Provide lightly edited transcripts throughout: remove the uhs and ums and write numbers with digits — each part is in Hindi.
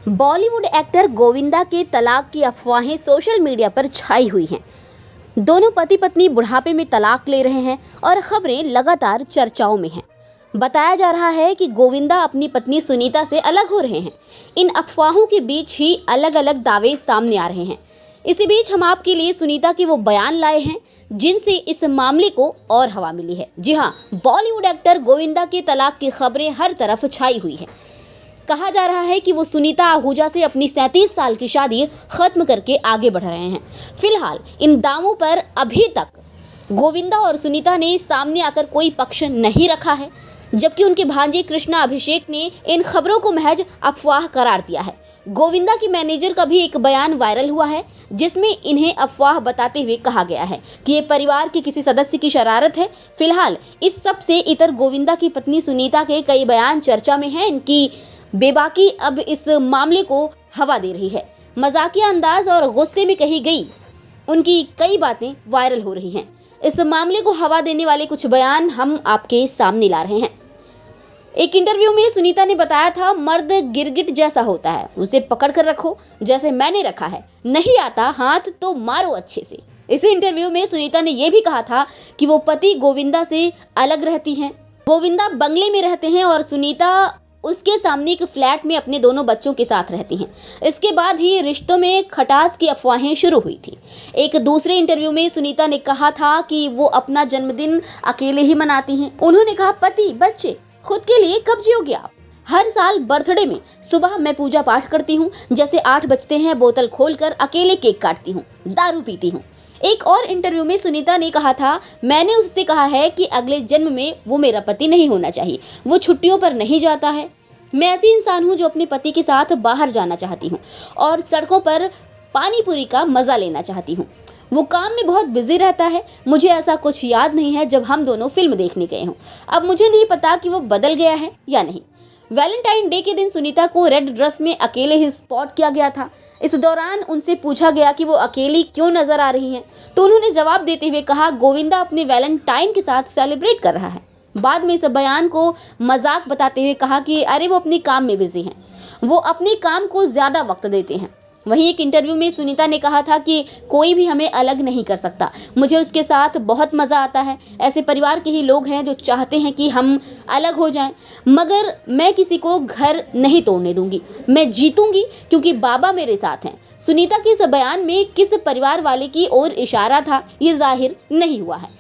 बॉलीवुड एक्टर गोविंदा के तलाक की अफवाहें सोशल मीडिया पर छाई हुई हैं। दोनों पति पत्नी बुढ़ापे में तलाक ले रहे हैं और खबरें लगातार चर्चाओं में हैं। बताया जा रहा है कि गोविंदा अपनी पत्नी सुनीता से अलग हो रहे हैं। इन अफवाहों के बीच ही अलग अलग दावे सामने आ रहे हैं। इसी बीच हम आपके लिए सुनीता के वो बयान लाए हैं जिनसे इस मामले को और हवा मिली है। जी हाँ, बॉलीवुड एक्टर गोविंदा के तलाक की खबरें हर तरफ छाई हुई हैं। कहा जा रहा है कि वो सुनीता आहूजा से अपनी 37 साल की शादी खत्म करके आगे बढ़ रहे हैं। फिलहाल इन दावों पर अभी तक गोविंदा और सुनीता ने सामने आकर कोई पक्ष नहीं रखा है, जबकि उनके भांजे कृष्णा अभिषेक ने इन खबरों को महज अफवाह करार दिया है। गोविंदा की मैनेजर का भी एक बयान वायरल हुआ है जिसमें इन्हें अफवाह बताते हुए कहा गया है कि ये परिवार के किसी सदस्य की शरारत है। फिलहाल इस सब से इतर गोविंदा की पत्नी सुनीता के कई बयान चर्चा में हैं। इनकी बेबाकी अब इस मामले को हवा दे रही है। मजाकिया अंदाज और गुस्से में कही गई उनकी कई बातें वायरल हो रही हैं। इस मामले को हवा देने वाले कुछ बयान हम आपके सामने ला रहे हैं। एक इंटरव्यू में सुनीता ने बताया था, मर्द गिरगिट जैसा होता है, उसे पकड़ कर रखो जैसे मैंने रखा है, नहीं आता हाथ तो मारो अच्छे से। इस इंटरव्यू में सुनीता ने यह भी कहा था कि वो पति गोविंदा से अलग रहती हैं। गोविंदा बंगले में रहते हैं और सुनीता उसके सामने एक फ्लैट में अपने दोनों बच्चों के साथ रहती हैं। इसके बाद ही रिश्तों में खटास की अफवाहें शुरू हुई थी। एक दूसरे इंटरव्यू में सुनीता ने कहा था कि वो अपना जन्मदिन अकेले ही मनाती हैं। उन्होंने कहा, पति बच्चे खुद के लिए कब जियोगे आप? हर साल बर्थडे में सुबह मैं पूजा पाठ करती हूँ, जैसे 8 बजते हैं बोतल खोलकर अकेले केक काटती हूँ, दारू पीती हूँ। एक और इंटरव्यू में सुनीता ने कहा था, मैंने उससे कहा है कि अगले जन्म में वो मेरा पति नहीं होना चाहिए, वो छुट्टियों पर नहीं जाता है। मैं ऐसी इंसान हूँ जो अपने पति के साथ बाहर जाना चाहती हूँ और सड़कों पर पानी पूरी का मज़ा लेना चाहती हूँ। वो काम में बहुत बिजी रहता है। मुझे ऐसा कुछ याद नहीं है जब हम दोनों फिल्म देखने गए हों। अब मुझे नहीं पता कि वो बदल गया है या नहीं। वैलेंटाइन डे के दिन सुनीता को रेड ड्रेस में अकेले ही स्पॉट किया गया था। इस दौरान उनसे पूछा गया कि वो अकेली क्यों नजर आ रही हैं, तो उन्होंने जवाब देते हुए कहा, गोविंदा अपने वैलेंटाइन के साथ सेलिब्रेट कर रहा है। बाद में इस बयान को मजाक बताते हुए कहा कि अरे वो अपने काम में बिजी हैं, वो अपने काम को ज़्यादा वक्त देते हैं। वहीं एक इंटरव्यू में सुनीता ने कहा था कि कोई भी हमें अलग नहीं कर सकता, मुझे उसके साथ बहुत मज़ा आता है। ऐसे परिवार के ही लोग हैं जो चाहते हैं कि हम अलग हो जाएं, मगर मैं किसी को घर नहीं तोड़ने दूंगी, मैं जीतूंगी क्योंकि बाबा मेरे साथ हैं। सुनीता के इस बयान में किस परिवार वाले की ओर इशारा था, ये जाहिर नहीं हुआ है।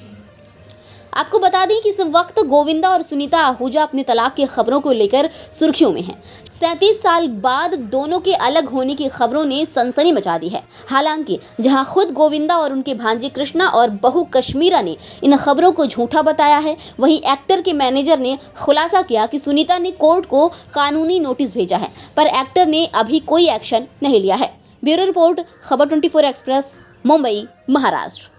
आपको बता दें कि इस वक्त गोविंदा और सुनीता आहूजा अपने तलाक की खबरों को लेकर सुर्खियों में हैं। 37 साल बाद दोनों के अलग होने की खबरों ने सनसनी मचा दी है। हालांकि जहां खुद गोविंदा और उनके भांजे कृष्णा और बहू कश्मीरा ने इन खबरों को झूठा बताया है, वहीं एक्टर के मैनेजर ने खुलासा किया कि सुनीता ने कोर्ट को कानूनी नोटिस भेजा है, पर एक्टर ने अभी कोई एक्शन नहीं लिया है। ब्यूरो रिपोर्ट, खबर 24 एक्सप्रेस, मुंबई, महाराष्ट्र।